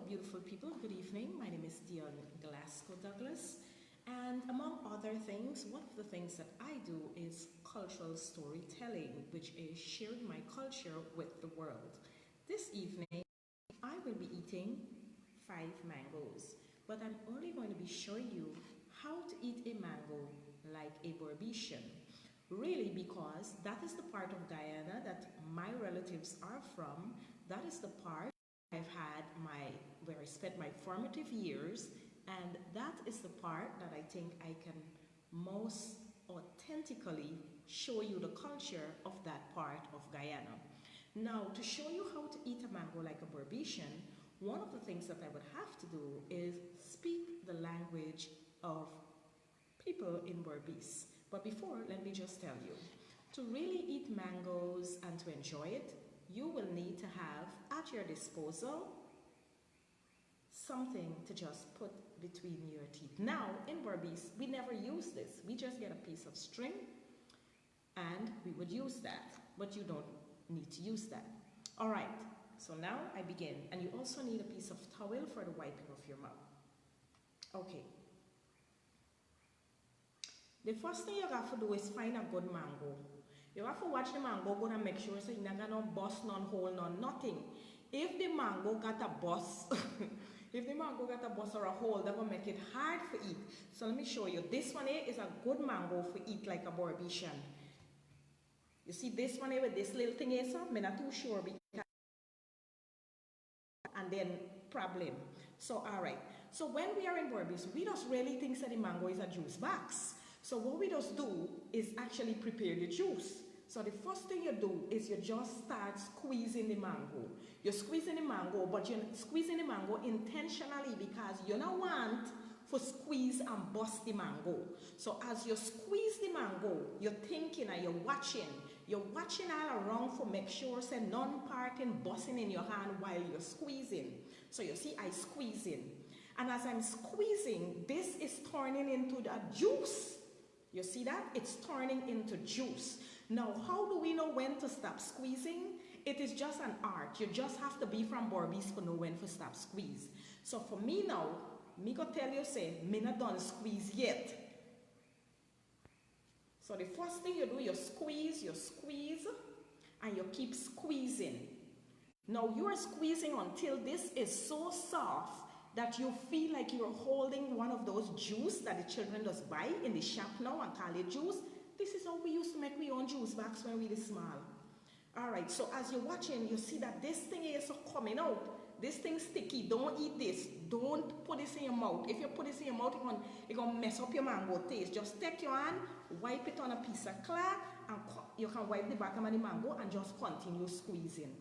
beautiful people. Good evening. My name is Dion Glasgow Douglas. And among other things, one of the things that I do is cultural storytelling, which is sharing my culture with the world. This evening, I will be eating 5 mangoes, but I'm only going to be showing you how to eat a mango like a Berbician. Really, because that is the part of Guyana that my relatives are from. That is the part where I spent my formative years, and that is the part that I think I can most authentically show you the culture of that part of Guyana. Now, to show you how to eat a mango like a Berbician, one of the things that I would have to do is speak the language of people in Berbice. But before, let me just tell you, to really eat mangoes and to enjoy it, you will need to have at your disposal something to just put between your teeth. Now, in Berbice, we never use this. We just get a piece of string and we would use that, but you don't need to use that. All right, so now I begin. And you also need a piece of towel for the wiping of your mouth. Okay. The first thing you have to do is find a good mango. You have to watch the mango go and make sure so you're not gonna bust none, hole none, nothing. If the mango got a bust, if the mango got a bust or a hole, that will make it hard for eat. So let me show you. This one here is a good mango for eat like a Berbician. You see this one here with this little thing here, so I'm not too sure because and then problem. So alright. So when we are in Berbice, we just really think that the mango is a juice box. So what we just do is actually prepare the juice. So the first thing you do is you just start squeezing the mango. You're squeezing the mango, but you're squeezing the mango intentionally because you don't want to squeeze and bust the mango. So as you squeeze the mango, you're thinking and you're watching all around to make sure say none parting busting in your hand while you're squeezing. So you see I squeezing. And as I'm squeezing, this is turning into the juice. You see that? It's turning into juice. Now, how do we know when to stop squeezing? It is just an art. You just have to be from Berbice to know when to stop squeeze. So for me now, me go tell you say, me not done squeeze yet. So the first thing you do, you squeeze, and you keep squeezing. Now you are squeezing until this is so soft that you feel like you're holding one of those juice that the children just buy in the shop now and call it juice. This is how we used to make our own juice box when we were small. Alright, so as you're watching, you see that this thing is coming out. This thing's sticky. Don't eat this. Don't put this in your mouth. If you put this in your mouth, it's going to mess up your mango taste. Just take your hand, wipe it on a piece of cloth, and you can wipe the bottom of the mango and just continue squeezing.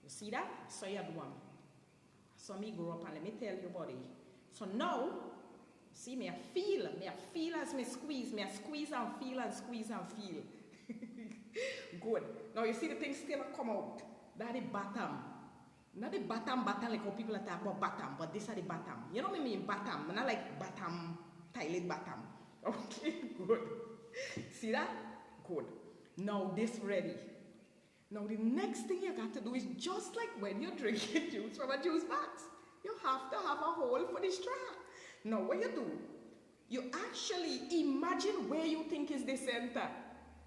You see that? So you do one. So me grow up and let me tell you about it. So now, see me I feel as me squeeze and feel and squeeze and feel. Good. Now you see the thing still come out. That's the bottom. Not the bottom like how people are talking about bottom, but this is the bottom. You know what I mean? Bottom. Not like bottom, toilet bottom. Okay, good. See that? Good. Now this ready. Now the next thing you got to do is just like when you're drinking juice from a juice box. You have to have a hole for the straw. Now what you do, you actually imagine where you think is the center.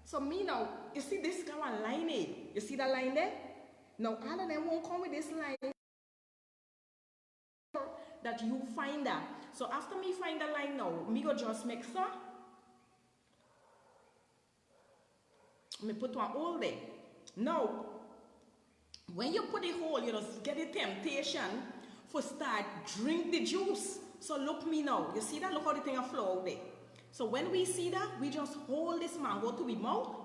So me now, you see this kind of line there? You see that line there? Now all of them won't come with this line that you find that. So after me find the line now, me go just make so. Me put one hole there. Now, when you put the hole, you just get the temptation for start drink the juice. So look me now. You see that? Look how the thing flow out there. So when we see that, we just hold this mango to the mouth.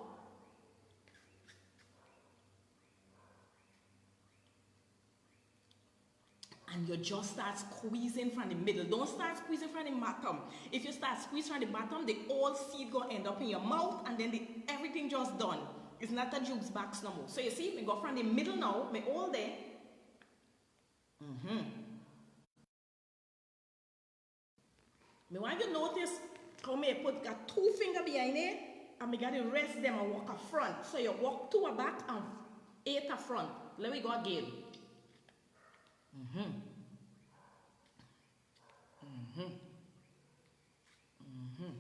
And you just start squeezing from the middle. Don't start squeezing from the bottom. If you start squeezing from the bottom, the whole seed gonna end up in your mouth and then everything just done. It's not a juice box no more. So you see, we go from the middle now, me all there. Me want you notice how me got 2 fingers behind it and me got to rest them and walk a front. So you walk 2 a back and 8 a front. Let me go again. Mm-hmm. Mm-hmm. Mm-hmm.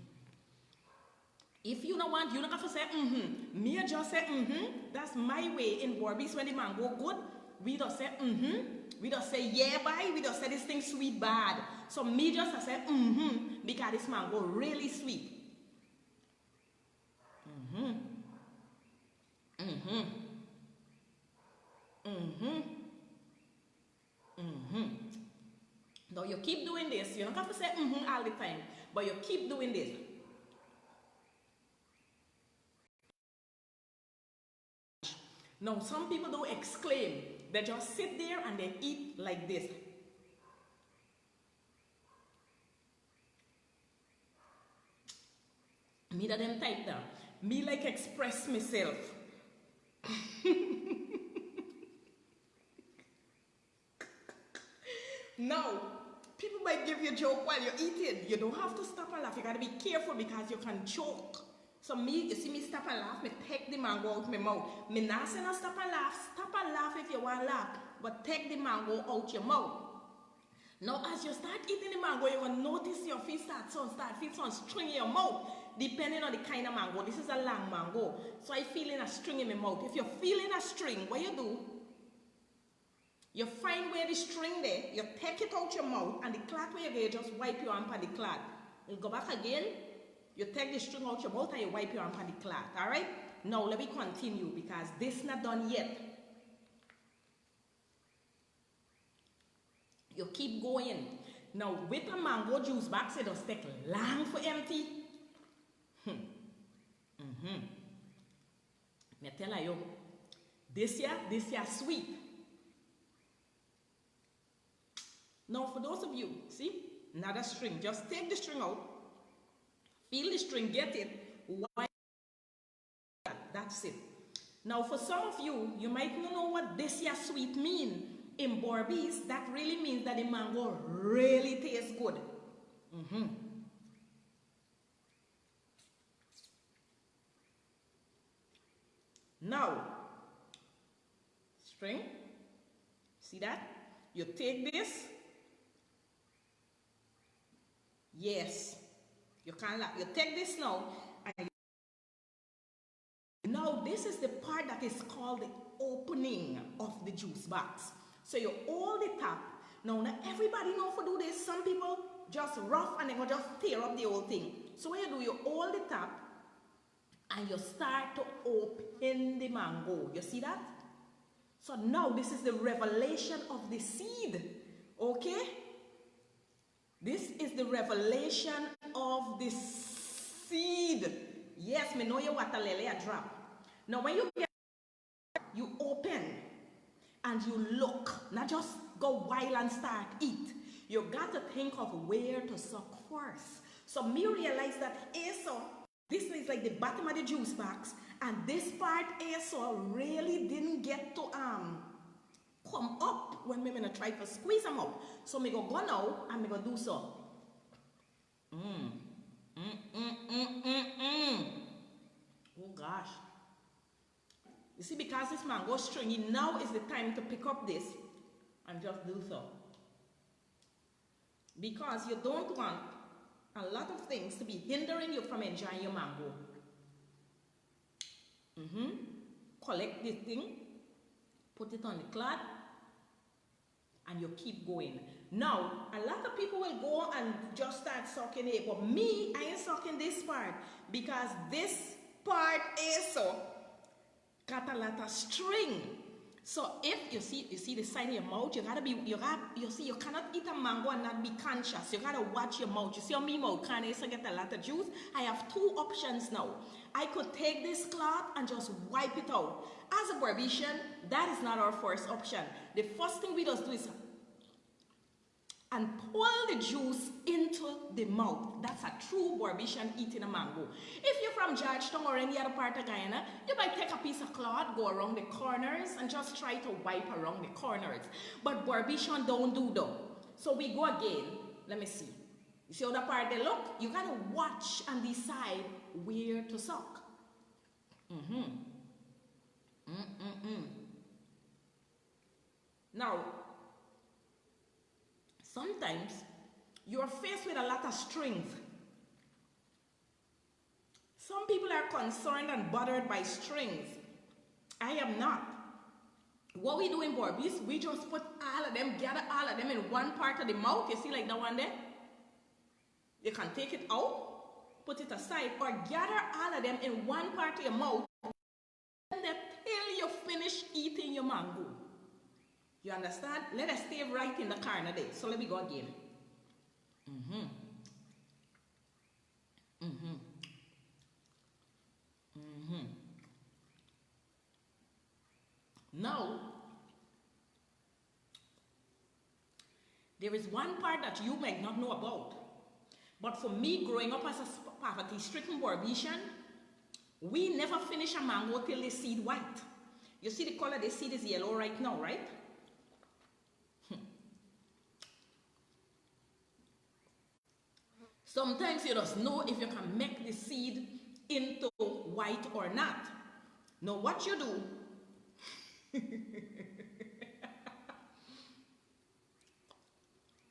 If you don't want, you don't have to say mm-hmm. Me just say mm-hmm. That's my way in Berbis when the mango good. We just say mm-hmm. We just say yeah bye. We just say this thing sweet bad. So me just say mm-hmm because this mango really sweet. Mm-hmm. Mm-hmm. Mm-hmm. Mm-hmm. Now you keep doing this. You don't have to say mm-hmm all the time, but you keep doing this. Now some people don't exclaim. They just sit there and they eat like this. Me that them type down. Me like express myself. Now, people might give you a joke while you're eating. You don't have to stop and laugh. You gotta be careful because you can choke. So me, you see me stop and laugh, me take the mango out my mouth. Me not say no stop and laugh. Stop and laugh if you want to laugh. But take the mango out your mouth. Now as you start eating the mango, you will notice your feet feel some string in your mouth. Depending on the kind of mango. This is a long mango. So I feeling a string in my mouth. If you're feeling a string, what you do? You find where the string there, you take it out your mouth, and the clot where you get, you just wipe your hand on the clot. You go back again, you take the string out your mouth and you wipe your hand on the clot. Alright? Now let me continue because this not done yet. You keep going. Now with a mango juice box, it does take long for empty. Me tell you, this year sweet. Now for those of you, see, another string, just take the string out, feel the string, get it, wipe that, that's it. Now for some of you, you might not know what this year sweet mean. In Berbis, that really means that the mango really tastes good. Now, string, see that? You take this. Yes, you can't laugh. You take this now. And now this is the part that is called the opening of the juice box. So you hold the top. Now not everybody know how to do this. Some people just rough and they go just tear up the whole thing. So what you do, you hold the top and you start to open the mango. You see that? So now this is the revelation of the seed. Okay? This is the revelation of the seed. Yes, me know you waterlily a drop. Now when you get, you open and you look, not just go wild and start eat. You got to think of where to suck first. So me realize that ASO, this is like the bottom of the juice box, and this part ASO really didn't get to come up when me gonna try to squeeze them up. So me go now and me go do so. Oh gosh. You see, because this mango stringy, now is the time to pick up this and just do so. Because you don't want a lot of things to be hindering you from enjoying your mango. Collect this thing, put it on the cloth, and you keep going. Now, a lot of people will go and just start sucking it, but me, I ain't sucking this part because this part is so got a lot of string. So if you see the side of your mouth, you cannot eat a mango and not be conscious. You gotta watch your mouth. You see how me mouth can also get a lot of juice. I have two options now. I could take this cloth and just wipe it out. As a Berbician, that is not our first option. The first thing we just do is and pour the juice into the mouth. That's a true Berbician eating a mango. If you're from Georgetown or any other part of Guyana, you might take a piece of cloth, go around the corners, and just try to wipe around the corners. But Berbician don't do that. So we go again. Let me see. You see how the part they look? You gotta watch and decide where to suck. Now, Sometimes you're faced with a lot of strings. Some people are concerned and bothered by strings. I am not. What we do in Berbis, we just put all of them, gather all of them in one part of the mouth. You see like that one there? You can take it out, put it aside, or gather all of them in one part of your mouth until you finish eating your mango. You understand? Let us stay right in the corner there. So let me go again. Now, there is one part that you might not know about. But for me, growing up as a poverty-stricken Berbician, we never finish a mango till the seed white. You see the color of the seed is yellow right now, right? Sometimes you just know if you can make the seed into white or not. Now what you do,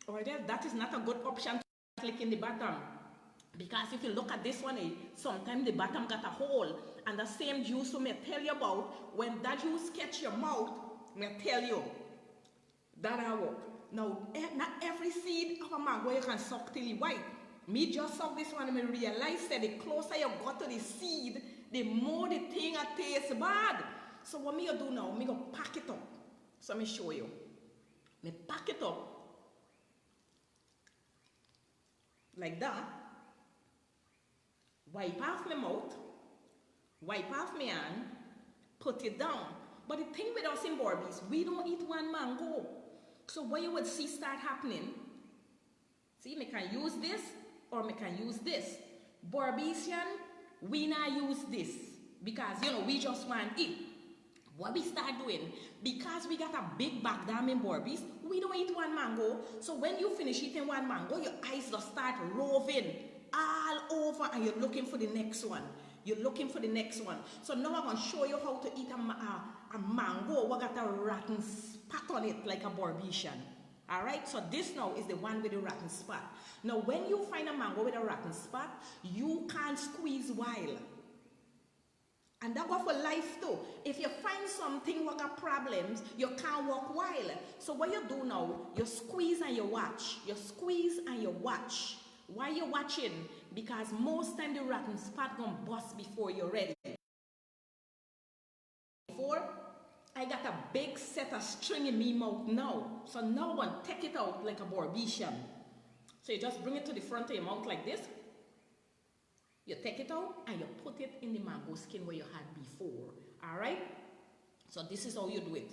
or that is not a good option to click in the bottom. Because if you look at this one, sometimes the bottom got a hole. And the same juice we may tell you about, when that juice catch your mouth, may tell you that I work. Now, not every seed of a mango you can suck till it white. Me just suck this one and me realize that the closer you got to the seed, the more the thing tastes bad. So what me do now, me go pack it up. So let me show you. Me pack it up like that. Wipe off my mouth, wipe off my hand, put it down. But the thing with us in Berbis, we don't eat one mango. So what you would see start happening, see, me can use this or me can use this. Berbician, we not use this because, you know, we just want to eat. What we start doing, because we got a big back dam in Berbis, we don't eat one mango. So when you finish eating one mango, your eyes just start roving all over and you're looking for the next one. You're looking for the next one. So now I'm going to show you how to eat a mango. We got a rotten spot on it like a Berbician. Alright, so this now is the one with the rotten spot. Now when you find a mango with a rotten spot, you can't squeeze while. And that goes for life too. If you find something with got problems, you can't walk while. So what you do now, you squeeze and you watch. You squeeze and you watch. Why you watching? Because most time the rotten spot gonna bust before you're ready. Before, I got a big set of string in me mouth now. So now I'm gonna take it out like a Berbician. So you just bring it to the front of your mouth like this. You take it out and you put it in the mango skin where you had before. Alright? So this is how you do it.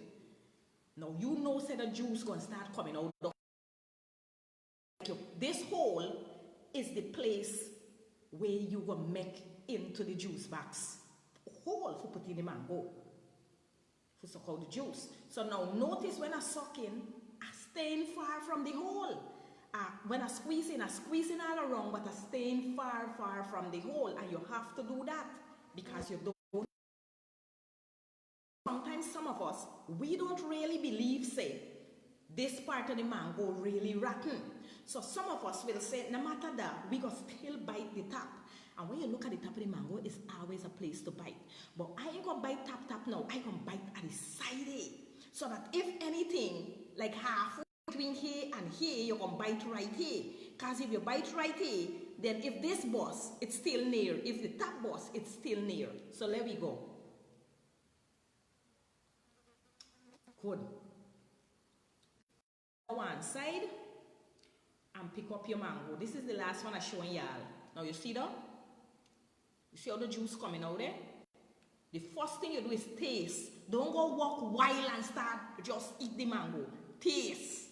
Now you know say the juice gonna start coming out. This hole is the place where you gonna make into the juice box. Hole for put in the mango. For suck out the juice. So now notice when I suck in, I staying far from the hole. When I squeeze in all around, but I staying far, far from the hole. And you have to do that because you don't. Sometimes some of us, we don't really believe, say, this part of the mango really rotten. So some of us will say, no matter that, we go still bite the top. And when you look at the top of the mango, it's always a place to bite. But I ain't gonna bite top now. I gonna bite at the side. So that if anything, like half between here and here, you're gonna bite right here. Because if you bite right here, then if this bust, it's still near. If the top bust, it's still near. So there we go. Good. One side and pick up your mango. This is the last one I'm showing y'all. Now you see that? You see how the juice coming out there? The first thing you do is taste. Don't go walk wild and start just eat the mango. Taste.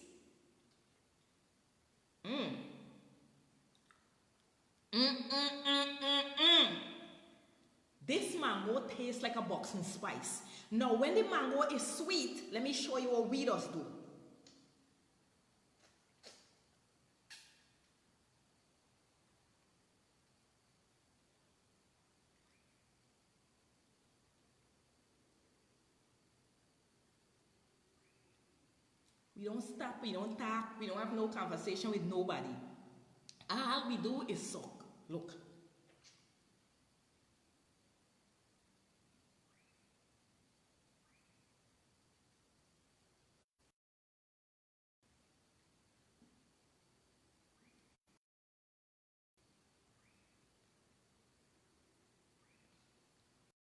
This mango tastes like a boxing spice. Now when the mango is sweet, let me show you what we just do. We don't stop, we don't talk, we don't have no conversation with nobody. All we do is suck. Look,